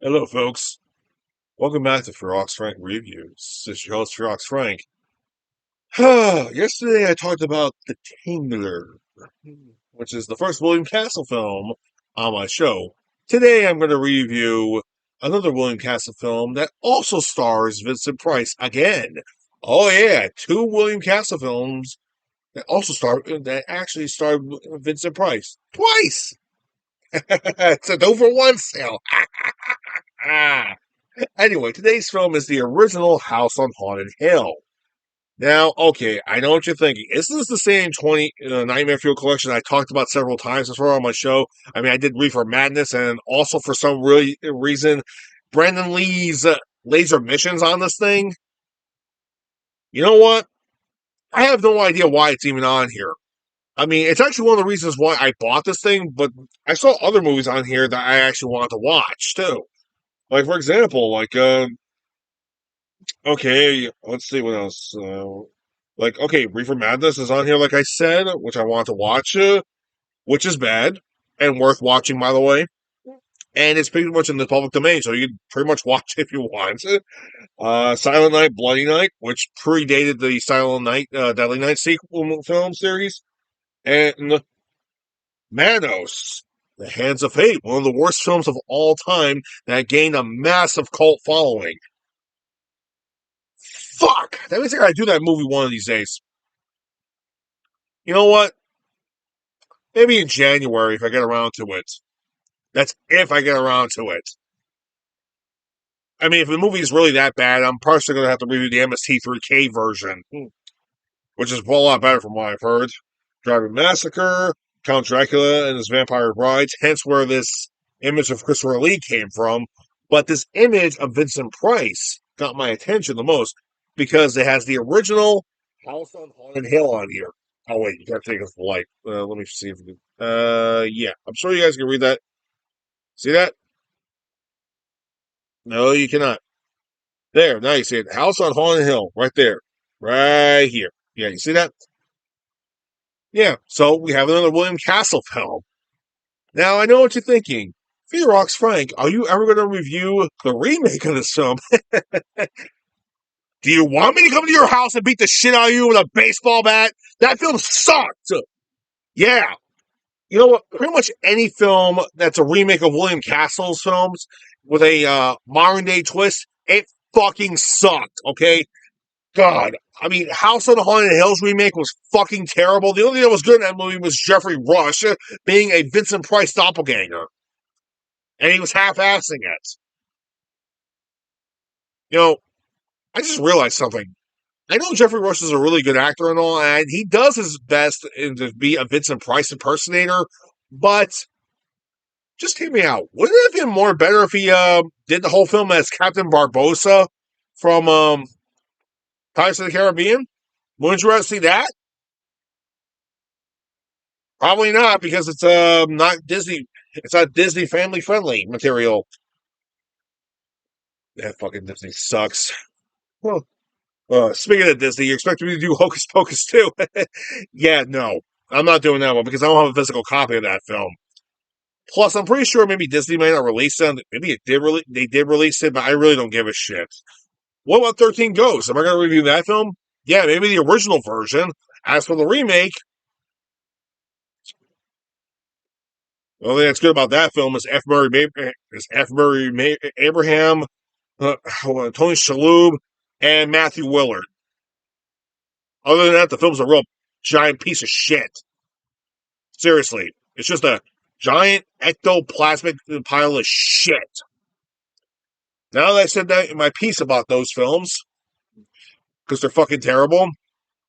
Hello, folks. Welcome back to Ferox Frank Reviews. This is your host, Ferox Frank. Yesterday, I talked about The Tingler, which is the first Willaim Castle film on my show. Today, I'm going to review another Willaim Castle film that also stars Vincent Price again. Oh yeah, two Willaim Castle films that actually starred Vincent Price twice. It's a 2-for-1 sale. Anyway, today's film is the original House on Haunted Hill. Now, okay, I know what you're thinking. Is this the same 20 Nightmare Fuel collection I talked about several times before on my show? I mean, I did Reefer Madness, and also for some reason, Brandon Lee's laser missions on this thing. You know what? I have no idea why it's even on here. I mean, it's actually one of the reasons why I bought this thing, but I saw other movies on here that I actually wanted to watch, too. Like, for example, okay, let's see what else. Okay, Reefer Madness is on here, like I said, which I want to watch, which is bad and worth watching, by the way. And it's pretty much in the public domain, so you can pretty much watch it if you want. Silent Night, Bloody Night, which predated the Silent Night, Deadly Night sequel film series, and Manos, The Hands of Fate, one of the worst films of all time that gained a massive cult following. Fuck! That means I gotta do that movie one of these days. You know what? Maybe in January if I get around to it. That's if I get around to it. I mean, if the movie is really that bad, I'm personally going to have to review the MST3K version, which is a lot better from what I've heard. Driving Massacre, Count Dracula and his Vampire Brides, hence where this image of Christopher Lee came from. But this image of Vincent Price got my attention the most because it has the original House on Haunted Hill on here. Oh, wait, you gotta take it for light. Let me see if we can. Yeah, I'm sure you guys can read that. See that? No, you cannot. There, now you see it. House on Haunted Hill, right there. Right here. Yeah, you see that? Yeah, so we have another Willaim Castle film. Now, I know what you're thinking. Ferox Frank, are you ever going to review the remake of this film? Do you want me to come to your house and beat the shit out of you with a baseball bat? That film sucked. Yeah. You know what? Pretty much any film that's a remake of Willaim Castle's films with a modern day twist, it fucking sucked, okay? God, I mean, House on the Haunted Hills remake was fucking terrible. The only thing that was good in that movie was Jeffrey Rush being a Vincent Price doppelganger, and he was half-assing it. You know, I just realized something. I know Jeffrey Rush is a really good actor and all, and he does his best to be a Vincent Price impersonator, but just hear me out. Wouldn't it have been more better if he did the whole film as Captain Barbosa from Pirates of the Caribbean? Wouldn't you rather see that? Probably not, because it's not Disney. It's not Disney family friendly material. That fucking Disney sucks. Well, speaking of Disney, you expect me to do Hocus Pocus too? Yeah, no, I'm not doing that one because I don't have a physical copy of that film. Plus, I'm pretty sure maybe Disney might not release it. Maybe it did. They did release it, but I really don't give a shit. What about 13 Ghosts? Am I going to review that film? Yeah, maybe the original version. As for the remake, the only thing that's good about that film is F. Murray Abraham, Tony Shalhoub, and Matthew Willard. Other than that, the film's a real giant piece of shit. Seriously, it's just a giant ectoplasmic pile of shit. Now that I said that in my piece about those films, because they're fucking terrible,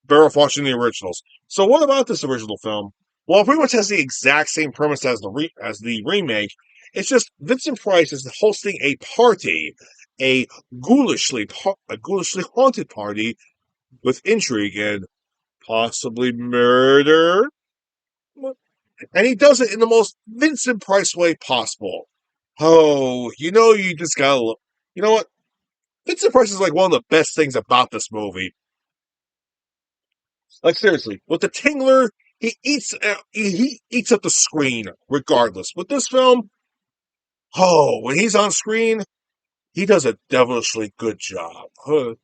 better off watching the originals. So what about this original film? Well, it pretty much has the exact same premise as the remake. It's just Vincent Price is hosting a party, a ghoulishly haunted party with intrigue and possibly murder. And he does it in the most Vincent Price way possible. Oh, you just gotta look. You know what? Vincent Price is like one of the best things about this movie. Like seriously, with the Tingler, he eats up the screen regardless. With this film, Oh, when he's on screen, he does a devilishly good job. To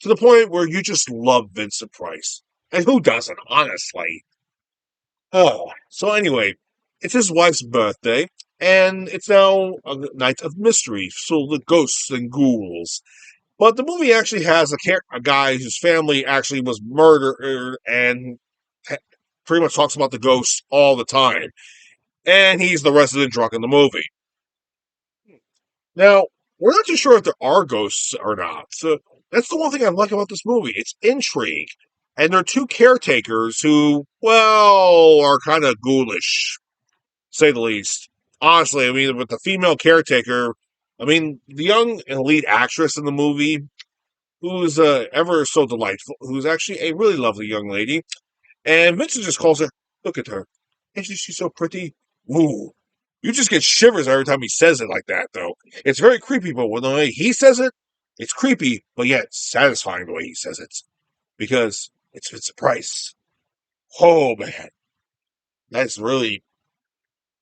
the point where you just love Vincent Price. And who doesn't, honestly? Oh, so anyway, it's his wife's birthday, and it's now a night of mystery, so the ghosts and ghouls. But the movie actually has a guy whose family actually was murdered and pretty much talks about the ghosts all the time. And he's the resident drunk in the movie. Now, we're not too sure if there are ghosts or not. So that's the one thing I like about this movie. It's intrigue. And there are two caretakers who, well, are kind of ghoulish, to say the least. Honestly, I mean, with the female caretaker, I mean, the young and lead actress in the movie, who's ever so delightful, who's actually a really lovely young lady. And Vincent just calls her, look at her. Isn't she so pretty? Ooh. You just get shivers every time he says it like that, though. It's very creepy, but when the way he says it, it's creepy, but yet satisfying the way he says it. Because it's Vincent Price. Oh, man. That's really,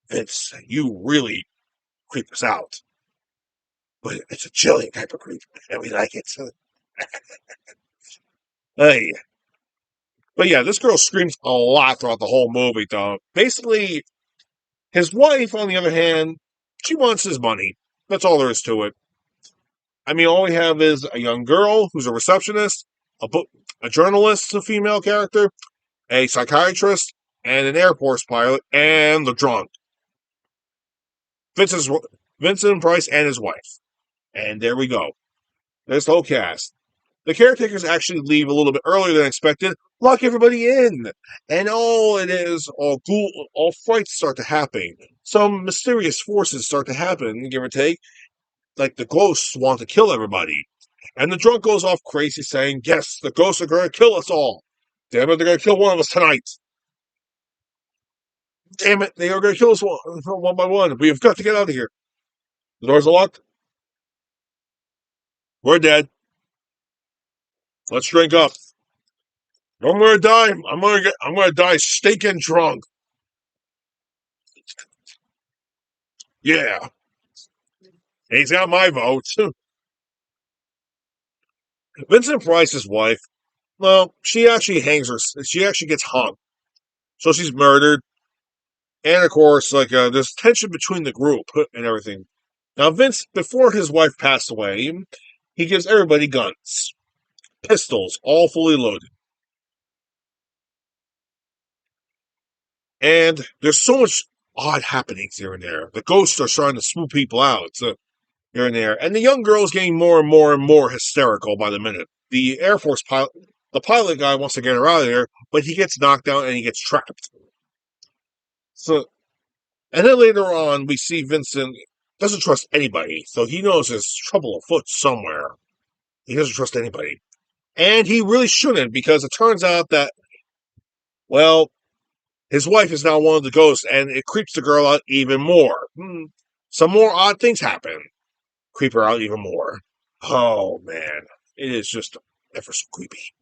Vince, you really creep us out. But it's a chilling type of creep, and we like it. Hey. But yeah, this girl screams a lot throughout the whole movie, though. Basically, his wife, on the other hand, she wants his money. That's all there is to it. I mean, all we have is a young girl who's a receptionist, a journalist, a female character, a psychiatrist, and an Air Force pilot, and the drunk. Vincent's, Vincent Price and his wife. And there we go. There's the whole cast. The caretakers actually leave a little bit earlier than expected, lock everybody in. And all it is, all fights start to happen. Some mysterious forces start to happen, give or take. Like the ghosts want to kill everybody. And the drunk goes off crazy saying, yes, the ghosts are going to kill us all. Damn it, they're going to kill one of us tonight. Damn it, they are going to kill us one by one. We have got to get out of here. The doors are locked. We're dead. Let's drink up. I'm going to die. I'm going to die stinking drunk. Yeah. He's got my vote. Vincent Price's wife, well, she actually gets hung. So she's murdered. And of course, there's tension between the group and everything. Now, Vince, before his wife passed away, he gives everybody guns, pistols, all fully loaded. And there's so much odd happenings here and there. The ghosts are starting to spook people out here and there. And the young girl's getting more and more and more hysterical by the minute. The Air Force pilot, the pilot guy wants to get her out of there, but he gets knocked out and he gets trapped. So, and then later on, we see Vincent doesn't trust anybody. So he knows there's trouble afoot somewhere. He doesn't trust anybody. And he really shouldn't, because it turns out that, well, his wife is now one of the ghosts, and it creeps the girl out even more. Some more odd things happen. Creep her out even more. Oh, man. It is just ever so creepy.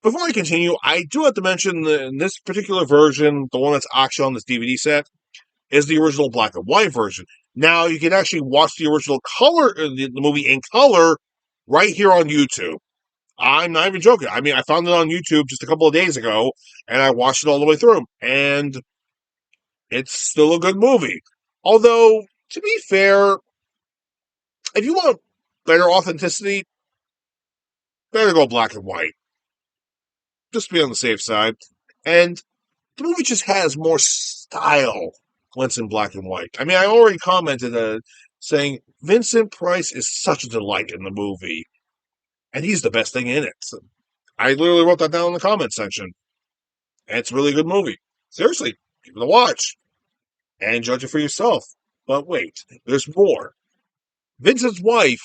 Before I continue, I do have to mention that in this particular version, the one that's actually on this DVD set, is the original black and white version. Now, you can actually watch the original color, the movie in color, right here on YouTube. I'm not even joking. I mean, I found it on YouTube just a couple of days ago, and I watched it all the way through. And it's still a good movie. Although, to be fair, if you want better authenticity, better go black and white. Just to be on the safe side. And the movie just has more style when it's in black and white. I mean, I already commented saying Vincent Price is such a delight in the movie. And he's the best thing in it. So I literally wrote that down in the comment section. And it's a really good movie. Seriously, give it a watch. And judge it for yourself. But wait, there's more. Vincent's wife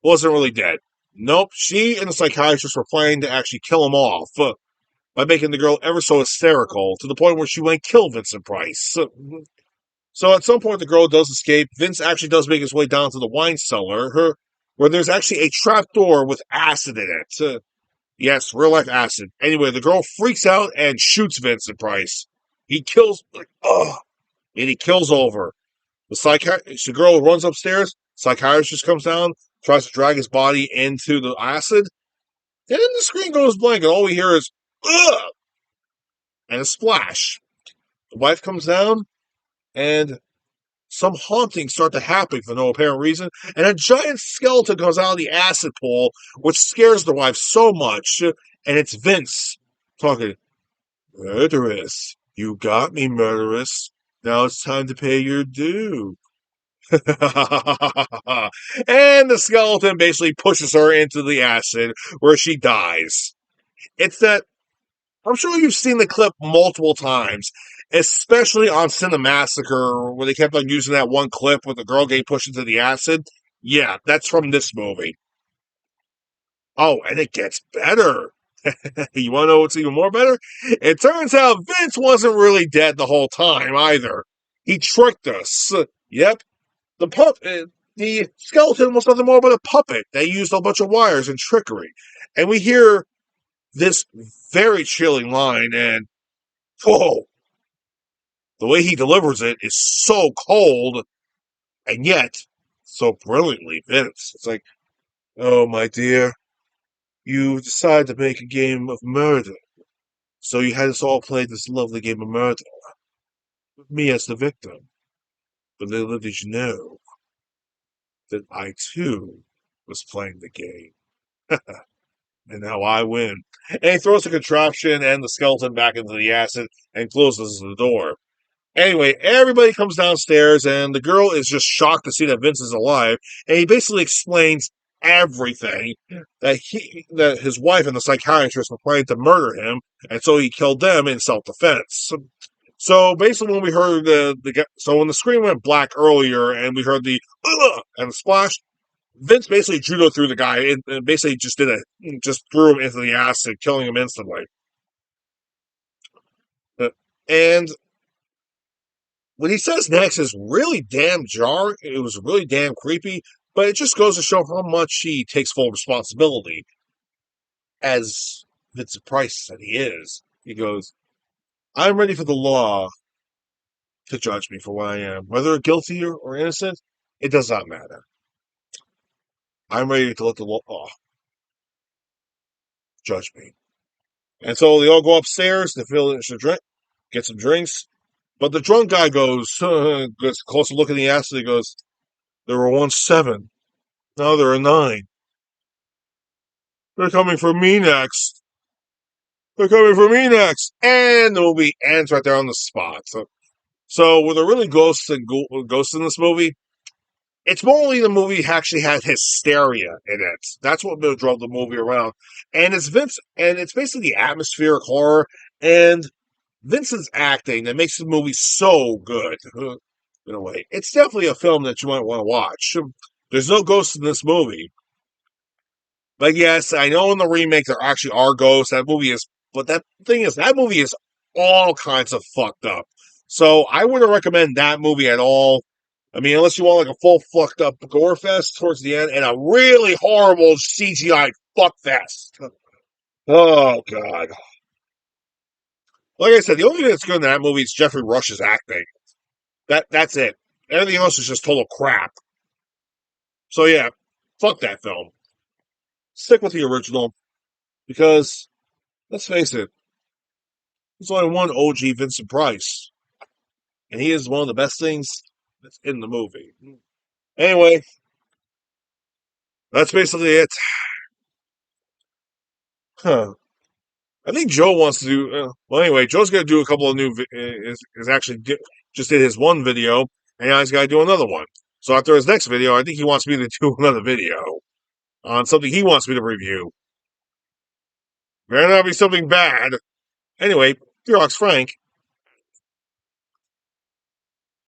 wasn't really dead. Nope, she and the psychiatrist were planning to actually kill him off by making the girl ever so hysterical to the point where she went kill Vincent Price. So at some point, the girl does escape. Vince actually does make his way down to the wine cellar, where there's actually a trap door with acid in it. Yes, real life acid. Anyway, the girl freaks out and shoots Vincent Price. He kills, and he kills over. The girl runs upstairs. Psychiatrist comes down, tries to drag his body into the acid, and then the screen goes blank, and all we hear is ugh and a splash. The wife comes down, and some hauntings start to happen for no apparent reason, and a giant skeleton comes out of the acid pool, which scares the wife so much. And it's Vince talking, "Murderess, you got me, murderess. Now it's time to pay your due." And the skeleton basically pushes her into the acid where she dies. It's that I'm sure you've seen the clip multiple times, especially on Cinemassacre, where they kept on using that one clip with the girl getting pushed into the acid. Yeah, that's from this movie. Oh, and it gets better. You want to know what's even more better? It turns out Vince wasn't really dead the whole time either. He tricked us. Yep, the skeleton was nothing more but a puppet. They used a bunch of wires and trickery, and we hear this very chilling line, and whoa, the way he delivers it is so cold and yet so brilliantly Vince. It's like, oh, my dear, you decided to make a game of murder. So you had us all play this lovely game of murder, with me as the victim. But little did you know that I, too, was playing the game. And now I win. And he throws the contraption and the skeleton back into the acid and closes the door. Anyway, everybody comes downstairs, and the girl is just shocked to see that Vince is alive. And he basically explains everything that his wife and the psychiatrist were planning to murder him, and so he killed them in self-defense. So basically, when we heard so when the screen went black earlier, and we heard the and the splash, Vince basically judo through the guy and basically just threw him into the acid, killing him instantly. And what he says next is really damn jarring. It was really damn creepy, but it just goes to show how much he takes full responsibility, as Vincent Price said he is. He goes, "I'm ready for the law to judge me for what I am, whether guilty or innocent. It does not matter. I'm ready to let the law judge me." And so they all go upstairs to finish the drink, get some drinks. But the drunk guy gets a closer look in the acid. He goes, "There were once 7. Now there are 9. They're coming for me next. They're coming for me next." And the movie ends right there on the spot. So were there really ghosts in this movie? It's mostly the movie actually had hysteria in it. That's what drove the movie around. And it's Vince, and it's basically the atmospheric horror and Vincent's acting that makes the movie so good. In a way, it's definitely a film that you might want to watch. There's no ghosts in this movie, but yes, I know in the remake there actually are ghosts. But that thing is, that movie is all kinds of fucked up. So I wouldn't recommend that movie at all. I mean, unless you want like a full fucked up gore fest towards the end and a really horrible CGI fuck fest. Oh god. Like I said, the only thing that's good in that movie is Jeffrey Rush's acting. That's it. Everything else is just total crap. So yeah, fuck that film. Stick with the original because let's face it, there's only one OG Vincent Price, and he is one of the best things that's in the movie. Anyway, that's basically it. Huh. I think Joe wants to do. Well, anyway, Joe's going to do a couple of new. Is actually just did his one video, and now he's got to do another one. So after his next video, I think he wants me to do another video on something he wants me to review. Better not be something bad. Anyway, Fearlocks Frank,